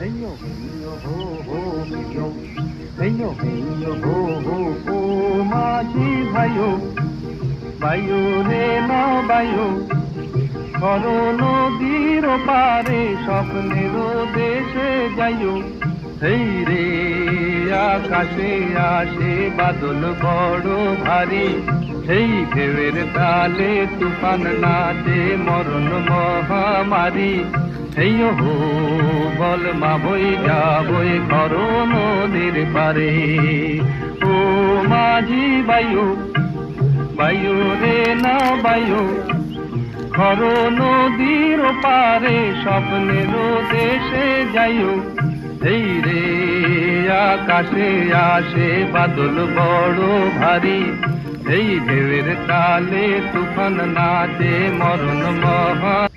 হেইয়ো হেইয়ো হো হো হেইয়ো হেইয়ো হেইয়ো হো হো ও মাঝি ভাইয়ো বাইয়ো রে না বাইয়ো করো নদীর পারে স্বপ্নের দেশে যাইও হেই রে আকাশে আসে বাদল বড় ভারী সেই ঢেউয়ের তালে তুফান নাচে মরণ মহামারী হেইয়ো হো বল মা বই যাবই করো নদীর পারে ও মাঝি বাইয়ো বাইয়ো রে না বাইয়ো খর নদীর পারে স্বপ্নের দেশে যাইও এই রে আকাশে আসে বাদল বড় ভারী এই ঢেউয়ের তালে তুফান নাচে মরণ মহা